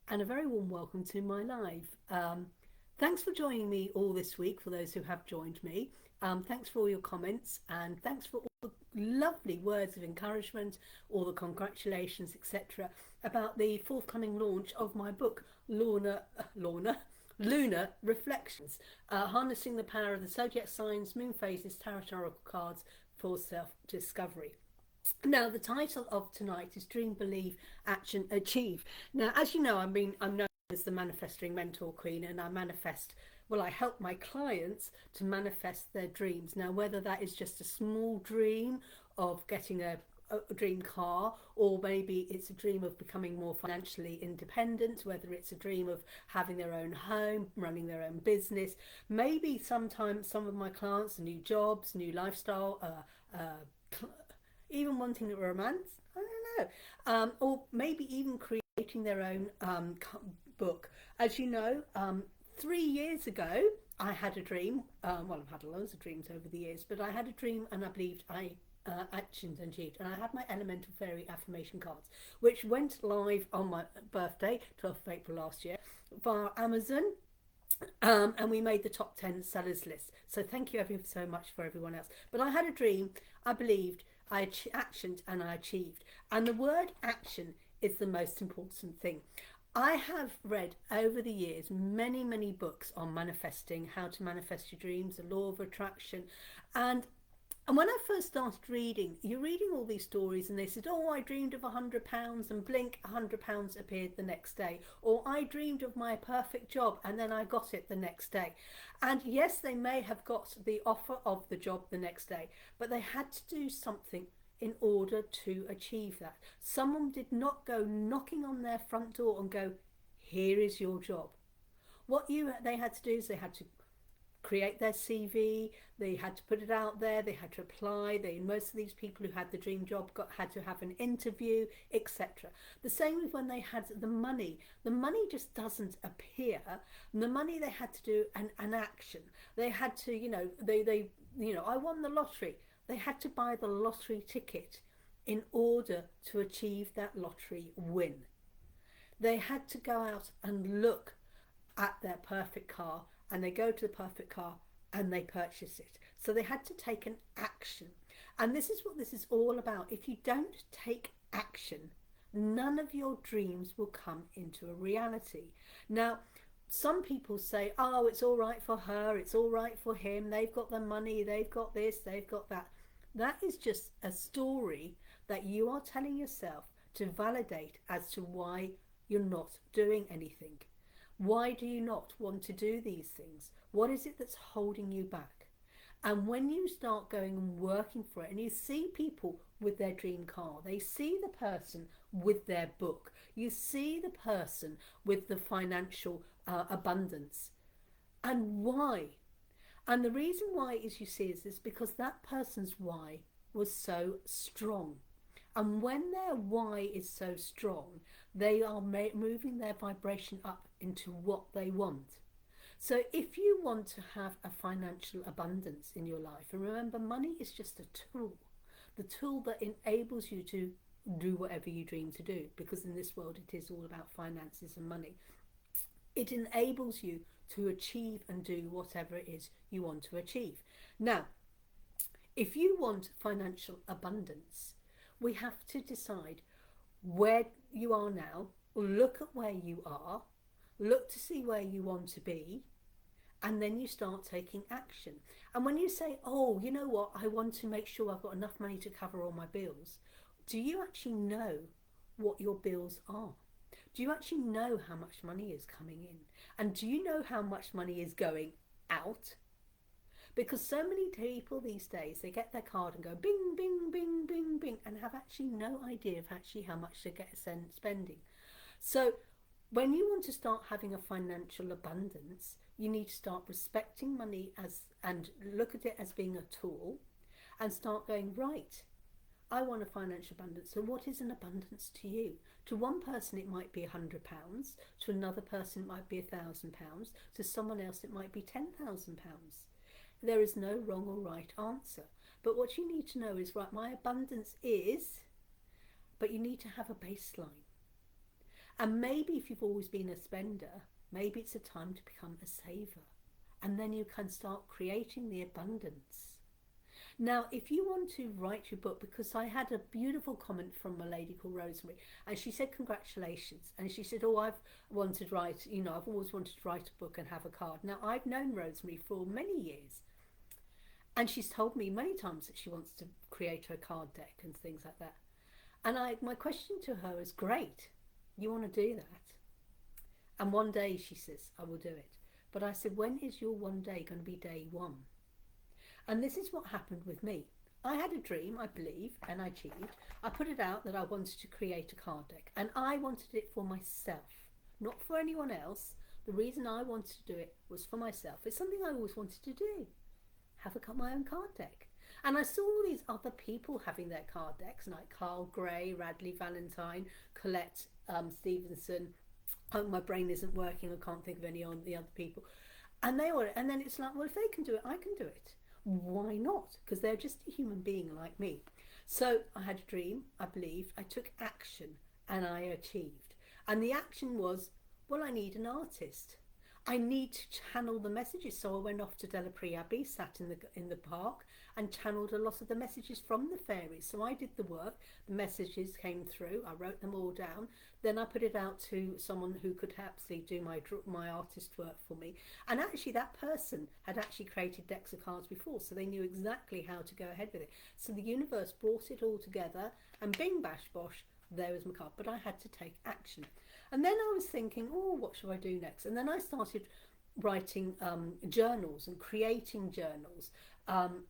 and a very warm welcome to my live. Thanks for joining me all this week, for those who have joined me. Thanks for all your comments, and thanks for all the lovely words of encouragement, all the congratulations, etc., about the forthcoming launch of my book, Lunar Reflections, Harnessing the Power of the Zodiac Signs, Moon Phases, Tarot Oracle Cards for Self-Discovery. Now, the title of tonight is Dream, Believe, Action, Achieve. Now, as you know, I'm known as the Manifesting Mentor Queen, and I help my clients to manifest their dreams. Now, whether that is just a small dream of getting a dream car, or maybe it's a dream of becoming more financially independent, whether it's a dream of having their own home, running their own business, maybe sometimes some of my clients, new jobs, new lifestyle, even wanting a romance, I don't know, or maybe even creating their own book. As you know, 3 years ago, I had a dream. I've had loads of dreams over the years, but I had a dream, and I believed I actions and achieved. And I had my elemental fairy affirmation cards, which went live on my birthday, 12th of April last year, via Amazon. And we made the top 10 sellers list. So thank you ever so much for everyone else. But I had a dream, I believed, I actioned, and I achieved. And the word action is the most important thing. I have read over the years many books on manifesting, how to manifest your dreams, the law of attraction, and when I first started reading, you're reading all these stories, and they said, oh, I dreamed of £100, and blink, £100 appeared the next day. Or I dreamed of my perfect job, and then I got it the next day. And yes, they may have got the offer of the job the next day, but they had to do something in order to achieve that. Someone did not go knocking on their front door and go, here is your job. They had to do is they had to create their CV, they had to put it out there, they had to apply. Most of these people who had the dream job had to have an interview, etc. The same with when they had the money. The money just doesn't appear. And the money, they had to do an action. They had to, I won the lottery. They had to buy the lottery ticket in order to achieve that lottery win. They had to go out and look at their perfect car, and they go to the perfect car and they purchase it. So they had to take an action. And this is what this is all about. If you don't take action, none of your dreams will come into a reality. Now, some people say, oh, it's all right for her, it's all right for him, they've got the money, they've got this, they've got that. That is just a story that you are telling yourself to validate as to why you're not doing anything. Why do you not want to do these things? What is it that's holding you back? And when you start going and working for it, and you see people with their dream car, they see the person with their book, you see the person with the financial abundance. And why? And the reason why is, you see, is this because that person's why was so strong. And when their why is so strong, they are moving their vibration up into what they want. So if you want to have a financial abundance in your life, and remember, money is just a tool, the tool that enables you to do whatever you dream to do, because in this world it is all about finances and money. It enables you to achieve and do whatever it is you want to achieve. Now, if you want financial abundance, we have to decide where you are now, look at where you are, look to see where you want to be, and then you start taking action. And when you say, oh, you know what, I want to make sure I've got enough money to cover all my bills, do you actually know what your bills are? Do you actually know how much money is coming in? And do you know how much money is going out? Because so many people these days, they get their card and go bing, bing, bing, bing, bing, and have actually no idea of actually how much they get spending. So when you want to start having a financial abundance, you need to start respecting money and look at it as being a tool, and start going, right, I want a financial abundance. So what is an abundance to you? To one person it might be £100, to another person it might be £1,000, to someone else it might be £10,000. There is no wrong or right answer. But what you need to know is, right, my abundance is, but you need to have a baseline. And maybe if you've always been a spender, maybe it's a time to become a saver. And then you can start creating the abundance. Now, if you want to write your book, because I had a beautiful comment from a lady called Rosemary, and she said, congratulations. And she said, oh, I've wanted to write, I've always wanted to write a book and have a card. Now, I've known Rosemary for many years. And she's told me many times that she wants to create her card deck and things like that. And my question to her is, great, you want to do that? And one day, she says, I will do it. But I said, when is your one day going to be day one? And this is what happened with me. I had a dream, I believe, and I achieved. I put it out that I wanted to create a card deck. And I wanted it for myself, not for anyone else. The reason I wanted to do it was for myself. It's something I always wanted to do. Have my own card deck. And I saw all these other people having their card decks, like Carl Gray, Radley Valentine, Colette Stevenson. Oh, my brain isn't working. I can't think of any of the other people. And then it's like, well, if they can do it, I can do it. Why not? Because they're just a human being like me. So I had a dream, I believed, I took action, and I achieved. And the action was, well, I need an artist. I need to channel the messages. So I went off to Delapre Abbey, sat in the park, and channeled a lot of the messages from the fairies. So I did the work, the messages came through, I wrote them all down, then I put it out to someone who could actually do my artist work for me. And actually that person had actually created decks of cards before, so they knew exactly how to go ahead with it. So the universe brought it all together, and bing bash bosh, there was my card. But I had to take action. And then I was thinking, oh, what should I do next? And then I started writing journals and creating journals,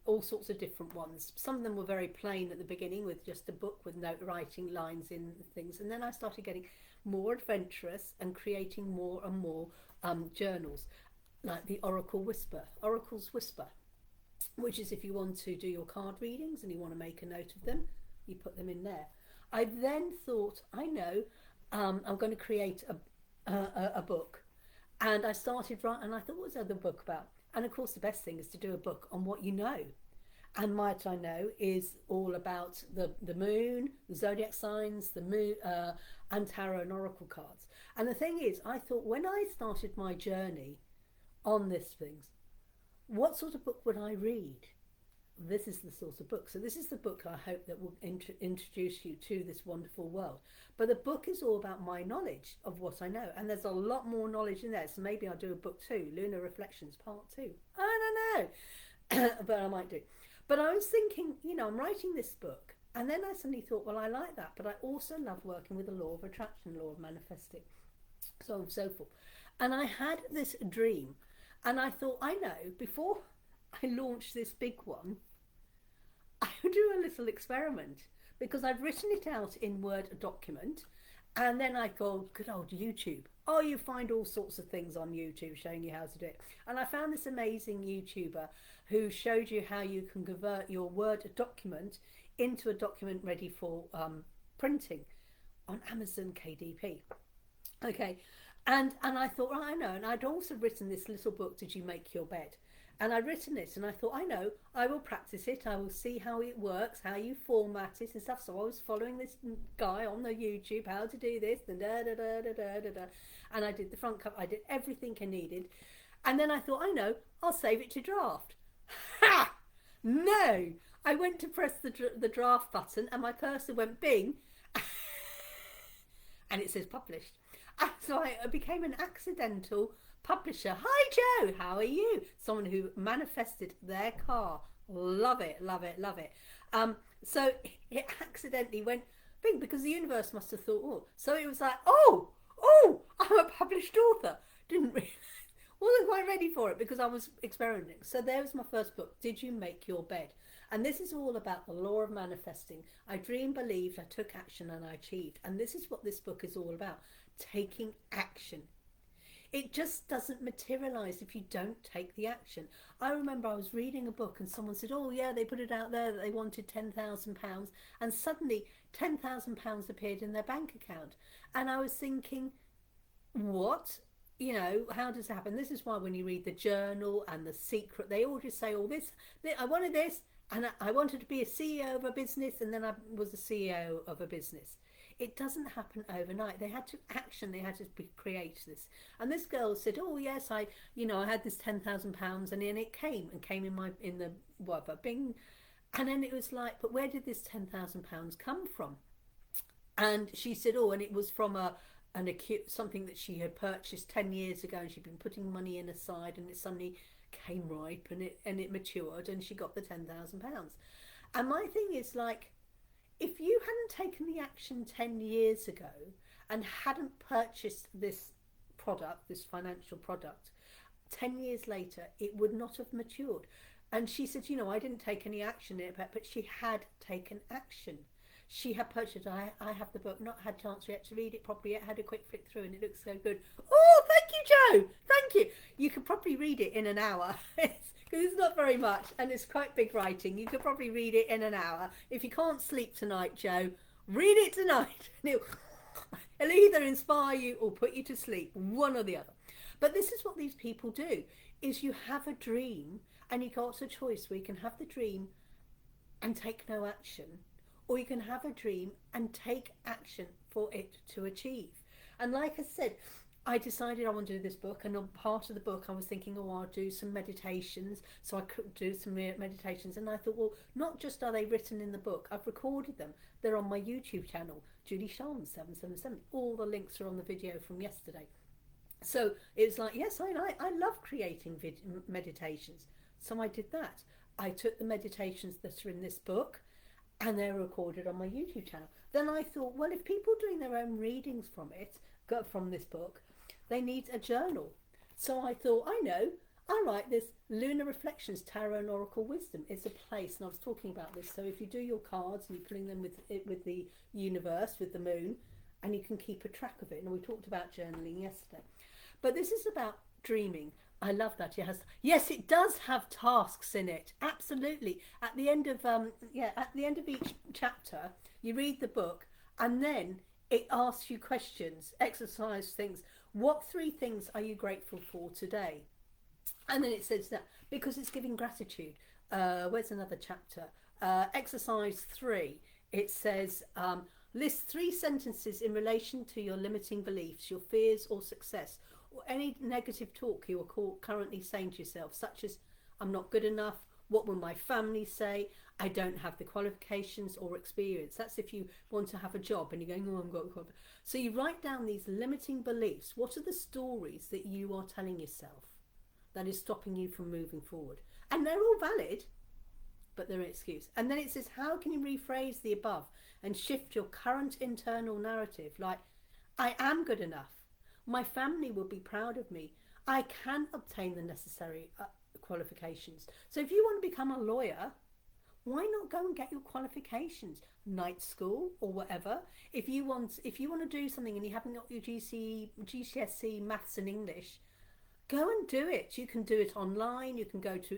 all sorts of different ones. Some of them were very plain at the beginning, with just a book with note writing lines in things. And then I started getting more adventurous and creating more and more journals, like the Oracle's Whisper, which is if you want to do your card readings and you want to make a note of them, you put them in there. I then thought, I know, I'm going to create a book. And I started writing, and I thought, what's the other book about? And of course, the best thing is to do a book on what you know. And what I know is all about the moon, the zodiac signs, the moon, and tarot and oracle cards. And the thing is, I thought, when I started my journey on these things, what sort of book would I read? This is the sort of book. So this is the book I hope that will introduce you to this wonderful world. But the book is all about my knowledge of what I know. And there's a lot more knowledge in there. So maybe I'll do a book 2, Lunar Reflections Part 2. I don't know. But I might do. But I was thinking, I'm writing this book. And then I suddenly thought, well, I like that. But I also love working with the law of attraction, law of manifesting, so on and so forth. And I had this dream. And I thought, I know, before I launched this big one, I would do a little experiment, because I've written it out in Word document, and then I go, good old YouTube. Oh, you find all sorts of things on YouTube showing you how to do it. And I found this amazing YouTuber who showed you how you can convert your Word document into a document ready for printing on Amazon KDP. Okay, and I thought, oh, I know, and I'd also written this little book, Did You Make Your Bed? And I'd written it, and I thought, I know, I will practice it. I will see how it works, how you format it and stuff. So I was following this guy on the YouTube, how to do this, and da-da-da-da-da-da-da. And I did the front cover. I did everything I needed. And then I thought, I know, I'll save it to draft. Ha! No! I went to press the draft button, and my cursor went bing. And it says published. And so I became an accidental publisher. Hi Joe, how are you? Someone who manifested their car. Love it, love it, love it. So it accidentally went bing, because the universe must have thought, oh. So it was like, oh, I'm a published author. Didn't really, wasn't quite ready for it, because I was experimenting. So there was my first book, Did You Make Your Bed? And this is all about the law of manifesting. I dreamed, believed, I took action, and I achieved. And this is what this book is all about, taking action. It just doesn't materialise if you don't take the action. I remember I was reading a book and someone said, oh yeah, they put it out there that they wanted £10,000, and suddenly £10,000 appeared in their bank account. And I was thinking, what? How does it happen? This is why when you read the journal and the secret, they all just say, oh, I wanted this, and I wanted to be a CEO of a business, and then I was a CEO of a business. It doesn't happen overnight. They had to create this. And this girl said, "Oh yes, I had this £10,000, and then it came in the whatever bing." And then it was like, but where did this £10,000 come from? And she said, "Oh, and it was from an acute something that she had purchased 10 years ago, and she'd been putting money in aside, and it suddenly came ripe, and it matured, and she got the £10,000." And my thing is like, if you hadn't taken the action 10 years ago and hadn't purchased this product, this financial product, 10 years later, it would not have matured. And she said, I didn't take any action in it, but she had taken action. She had purchased, I have the book, not had a chance yet to read it properly yet, had a quick flick through, and it looks so good. Oh, thank you, Joe. Thank you. You could probably read it in an hour. Because it's not very much, and it's quite big writing. You could probably read it in an hour. If you can't sleep tonight, Joe, read it tonight. It'll either inspire you or put you to sleep, one or the other. But this is what these people do, is you have a dream, and you got a choice where you can have the dream and take no action, or you can have a dream and take action for it to achieve. And like I said, I decided I want to do this book, and on part of the book I was thinking, I'll do some meditations, so I could do some meditations. And I thought, well, not just are they written in the book, I've recorded them. They're on my YouTube channel, Julie-Sian 777. All the links are on the video from yesterday. So it's like, yes, I love creating meditations. So I did that. I took the meditations that are in this book, and they're recorded on my YouTube channel. Then I thought, well, if people are doing their own readings from this book, they need a journal. So I thought, I write this Lunar Reflections, Tarot and Oracle Wisdom. It's a place, and I was talking about this. So if you do your cards and you're putting them with the universe, with the moon, and you can keep a track of it. And we talked about journaling yesterday. But this is about dreaming. I love that. Yes, it does have tasks in it. Absolutely. At the end of each chapter, you read the book, and then it asks you questions, exercise things. What 3 things are you grateful for today? And then it says that, because it's giving gratitude. Where's another chapter? Exercise 3. It says, list 3 sentences in relation to your limiting beliefs, your fears or success, or any negative talk you are currently saying to yourself, such as, I'm not good enough, what will my family say, I don't have the qualifications or experience. That's if you want to have a job and you're going, oh, I've got qualifications. So you write down these limiting beliefs. What are the stories that you are telling yourself that is stopping you from moving forward? And they're all valid, but they're an excuse. And then it says, how can you rephrase the above and shift your current internal narrative? Like, I am good enough. My family will be proud of me. I can obtain the necessary qualifications. So if you want to become a lawyer, why not go and get your qualifications? Night school or whatever. If you want to do something and you haven't got your GCSE maths and English, go and do it. You can do it online. You can go to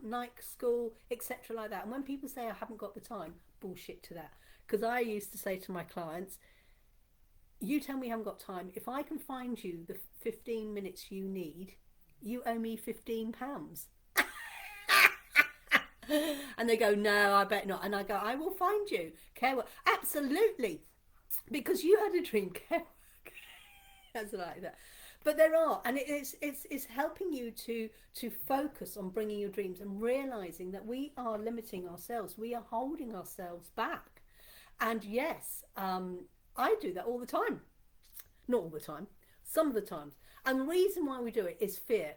night school, etc. like that. And when people say I haven't got the time, bullshit to that. Because I used to say to my clients, you tell me you haven't got time. If I can find you the 15 minutes you need, you owe me £15. And they go, no, I bet not. And I go, I will find you. Care work. Absolutely. Because you had a dream. Care work. That's like that. But there are, and it's helping you to focus on bringing your dreams and realizing that we are limiting ourselves. We are holding ourselves back. And yes, I do that all the time. Not all the time. Some of the times. And the reason why we do it is fear.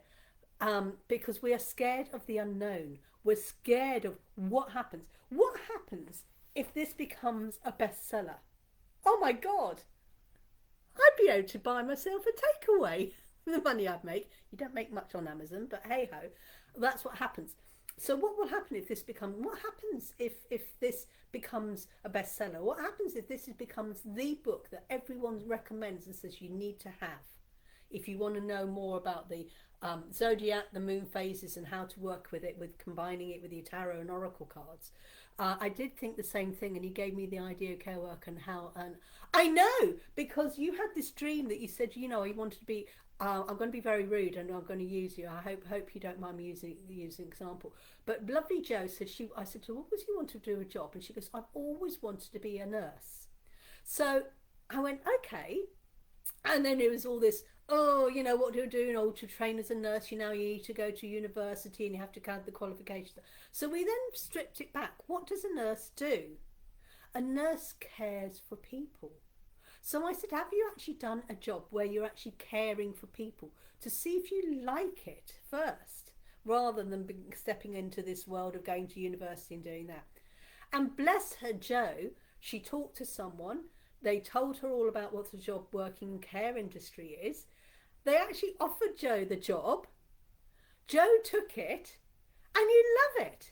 Because we are scared of the unknown. We're scared of what happens. What happens if this becomes a bestseller? Oh my God. I'd be able to buy myself a takeaway with the money I'd make. You don't make much on Amazon, but hey ho, that's what happens. So what will happen if this becomes, what happens if this becomes a bestseller? What happens if this becomes the book that everyone recommends and says you need to have? If you want to know more about the zodiac, the moon phases, and how to work with it, with combining it with your tarot and oracle cards. I did think the same thing, and you gave me the idea of care work and how, and I know, because you had this dream that you said, you wanted to be, I'm going to be very rude and I'm going to use you. I hope you don't mind me using example. But lovely Jo said, I said to her, what was you want to do a job? And she goes, I've always wanted to be a nurse. So I went, okay. And then it was all this, oh, you know, what do you do? Oh, to train as a nurse, you need to go to university and you have to count the qualifications. So we then stripped it back. What does a nurse do? A nurse cares for people. So I said, have you actually done a job where you're actually caring for people to see if you like it first, rather than stepping into this world of going to university and doing that? And bless her, Jo, she talked to someone. They told her all about what the job working in care industry is. They actually offered Jo the job. Jo took it, and you love it.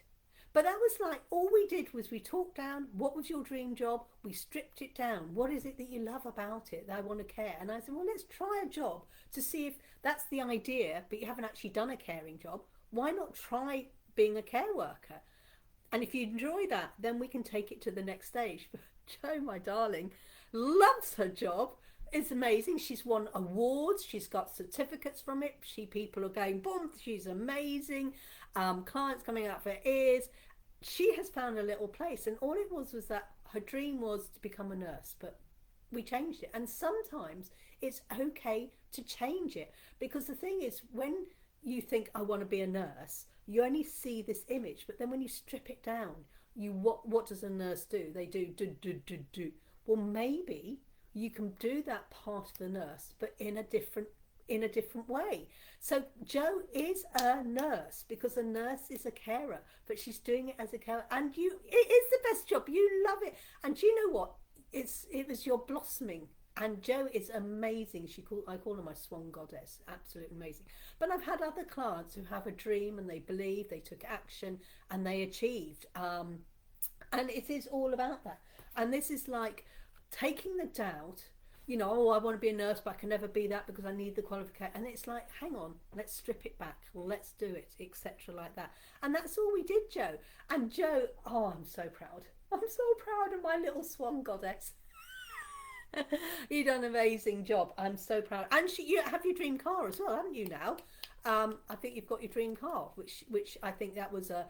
But that was like, all we did was we talked down, what was your dream job? We stripped it down. What is it that you love about it that I want to care? And I said, well, let's try a job to see if that's the idea, but you haven't actually done a caring job. Why not try being a care worker? And if you enjoy that, then we can take it to the next stage. But Jo, my darling, loves her job. It's amazing. She's won awards. She's got certificates from it. People are going, boom, she's amazing. Clients coming out for her ears. She has found a little place. And all it was that her dream was to become a nurse. But we changed it. And sometimes it's okay to change it. Because the thing is, when you think, I want to be a nurse, you only see this image. But then when you strip it down, what does a nurse do? They do. Well, maybe you can do that part of the nurse, but in a different way. So Jo is a nurse because a nurse is a carer, but she's doing it as a carer, and it is the best job. You love it, and do you know what? It was your blossoming. And Jo is amazing. I call her my swan goddess. Absolutely amazing. But I've had other clients who have a dream and they believe, they took action, and they achieved. And it is all about that. And this is like taking the doubt, oh, I want to be a nurse, but I can never be that because I need the qualification. And it's like, hang on, let's strip it back. Let's do it, etc. like that. And that's all we did, Jo. And Jo, oh, I'm so proud. I'm so proud of my little swan goddess. You've done an amazing job. I'm so proud. And you have your dream car as well, haven't you now? I think you've got your dream car, which I think that was a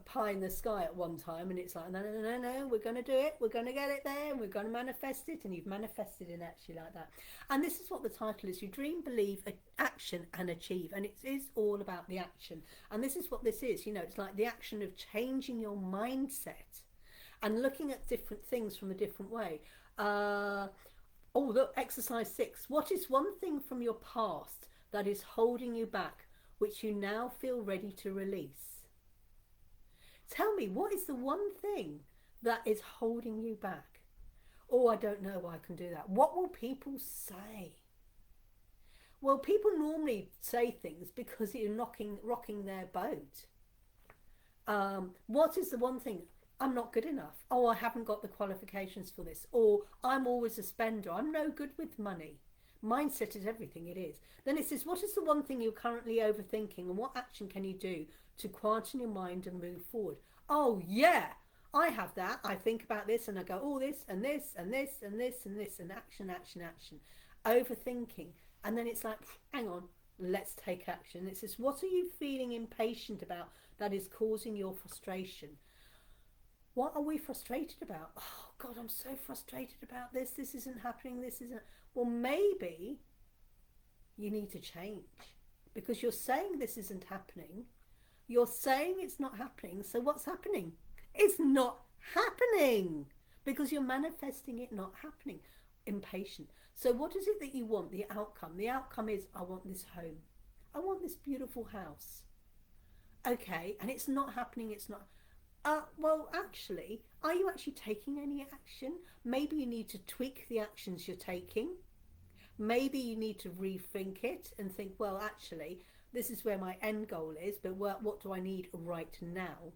pie in the sky at one time, and it's like, no, we're going to do it, we're going to get it there, we're going to manifest it, and you've manifested it actually like that. And this is what the title is: you dream, believe, action and achieve. And it is all about the action. And this is what this is, it's like the action of changing your mindset and looking at different things from a different way. Look, exercise 6. What is one thing from your past that is holding you back, which you now feel ready to release? Tell me, what is the one thing that is holding you back? Oh, I don't know why I can do that. What will people say? Well, people normally say things because you're rocking their boat. What is the one thing? I'm not good enough. Oh, I haven't got the qualifications for this. Or I'm always a spender. I'm no good with money. Mindset is everything, it is. Then it says, what is the one thing you're currently overthinking, and what action can you do to quieten your mind and move forward? Oh, yeah, I have that. I think about this and I go, oh, this and this and this and this and this, and action. Overthinking. And then it's like, hang on, let's take action. It says, what are you feeling impatient about that is causing your frustration? What are we frustrated about? Oh, God, I'm so frustrated about this. This isn't happening. This isn't. Well, maybe you need to change, because you're saying this isn't happening. You're saying it's not happening. So what's happening? It's not happening because you're manifesting it not happening. Impatient. So what is it that you want? The outcome. The outcome is, I want this home. I want this beautiful house. Okay, and it's not happening. It's not. Well, actually, are you actually taking any action? Maybe you need to tweak the actions you're taking. Maybe you need to rethink it and think, well, actually, this is where my end goal is, but what do I need right now?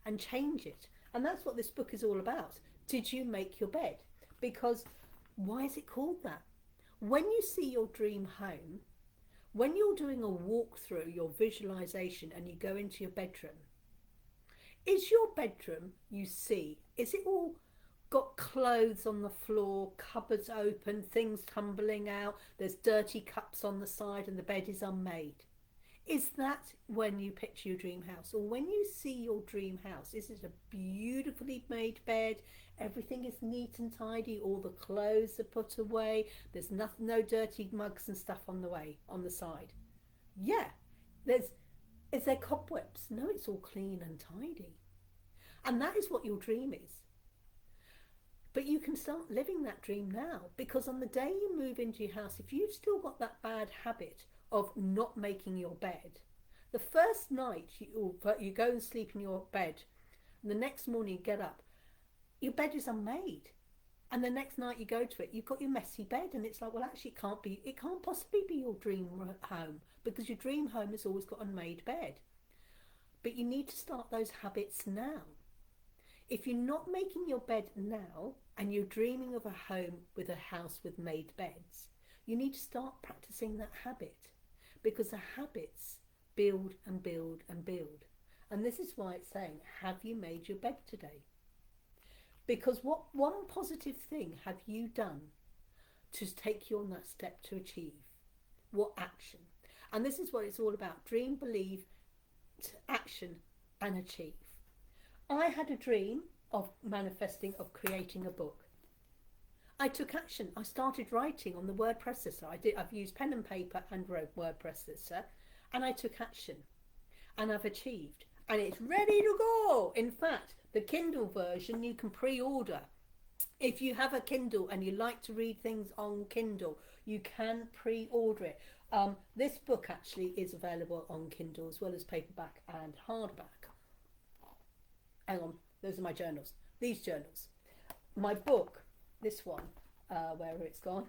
And change it. And that's what this book is all about. Did you make your bed? Because why is it called that? When you see your dream home, when you're doing a walkthrough, your visualization, and you go into your bedroom, is your bedroom, you see, is it all got clothes on the floor, cupboards open, things tumbling out, there's dirty cups on the side, and the bed is unmade? Is that when you picture your dream house, or when you see your dream house? Is it a beautifully made bed? Everything is neat and tidy. All the clothes are put away. There's nothing, no dirty mugs and stuff on the way on the side. Yeah. There's Is there cobwebs? No, it's all clean and tidy. And that is what your dream is. But you can start living that dream now, because on the day you move into your house, if you've still got that bad habit of not making your bed, the first night you go and sleep in your bed, and the next morning you get up, your bed is unmade. And the next night you go to it, you've got your messy bed, and it's like, well, actually it can't possibly be your dream home, because your dream home has always got an unmade bed. But you need to start those habits now. If you're not making your bed now and you're dreaming of a home with a house with made beds, you need to start practicing that habit, because the habits build and build and build. And this is why it's saying, have you made your bed today? Because what one positive thing have you done to take you on that step to achieve? What action? And this is what it's all about. Dream, believe, action and achieve. I had a dream of manifesting, of creating a book. I took action. I started writing on the word processor. I've used pen and paper and wrote word processor, and I took action, and I've achieved, and it's ready to go. In fact, the Kindle version you can pre-order. If you have a Kindle and you like to read things on Kindle, you can pre-order it. This book actually is available on Kindle as well as paperback and hardback. Hang on, those are my journals. These journals. My book, this one, wherever it's gone.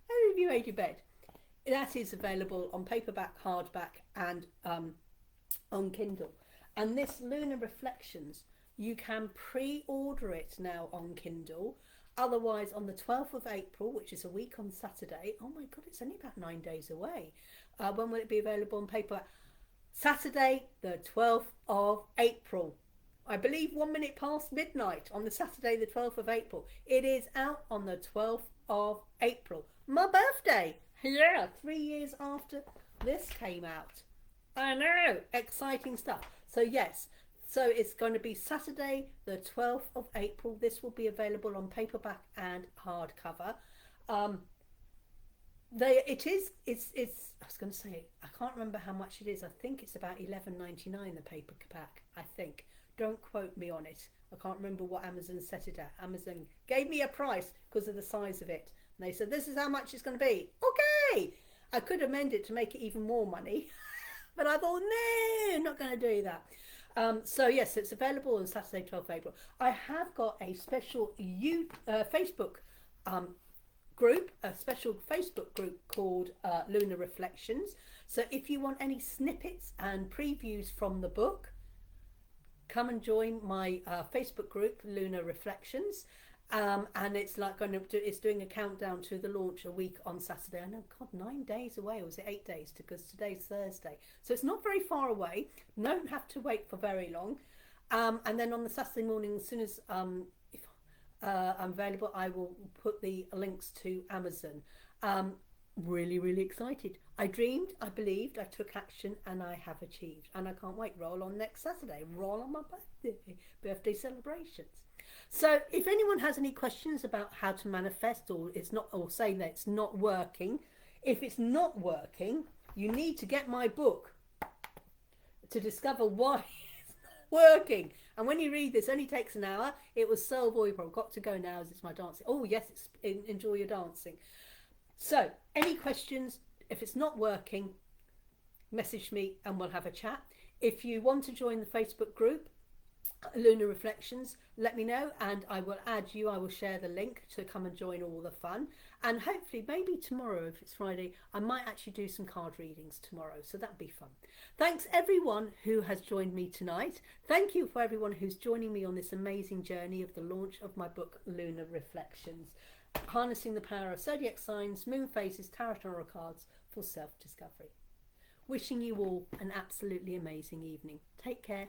How have you made your bed? That is available on paperback, hardback and on Kindle. And this Lunar Reflections, you can pre-order it now on Kindle. Otherwise, on the 12th of April, which is a week on Saturday, oh my God, it's only about 9 days away. When will it be available on paper? Saturday, the 12th of April. I believe 1 minute past midnight on the Saturday, the 12th of April. It is out on the 12th of April. My birthday. Yeah, 3 years after this came out. I know, exciting stuff. So yes, so it's going to be Saturday, the 12th of April. This will be available on paperback and hardcover. I was going to say, I can't remember how much it is. I think it's about $11.99, the paperback, I think. Don't quote me on it. I can't remember what Amazon set it at. Amazon gave me a price because of the size of it. And they said, this is how much it's going to be. Okay. I could amend it to make it even more money. But I thought, no, not going to do that. So yes, it's available on Saturday, 12th April. I have got a special Facebook group, a special Facebook group called Lunar Reflections. So if you want any snippets and previews from the book, come and join my Facebook group, Lunar Reflections. And it's like it's doing a countdown to the launch a week on Saturday. I know, God, 9 days away, or was it 8 days? Because today's Thursday. So it's not very far away. Don't have to wait for very long. And then on the Saturday morning, as soon as if I'm available, I will put the links to Amazon. Really, really excited. I dreamed, I believed, I took action, and I have achieved. And I can't wait. Roll on next Saturday. Roll on my birthday celebrations. So if anyone has any questions about how to manifest, or saying that it's not working, if it's not working, you need to get my book to discover why it's not working. And when you read this, it only takes an hour. It was so avoidable. I've got to go now as it's my dancing. Oh yes, enjoy your dancing. So any questions? If it's not working, message me and we'll have a chat. If you want to join the Facebook group, Lunar Reflections, let me know and I will add you. I will share the link to come and join all the fun, and hopefully maybe tomorrow, if it's Friday, I might actually do some card readings tomorrow, so that'd be fun. Thanks everyone who has joined me tonight. Thank you for everyone who's joining me on this amazing journey of the launch of my book Lunar Reflections, harnessing the power of zodiac signs, moon phases, tarot and oracle cards for self-discovery. Wishing you all an absolutely amazing evening. Take care.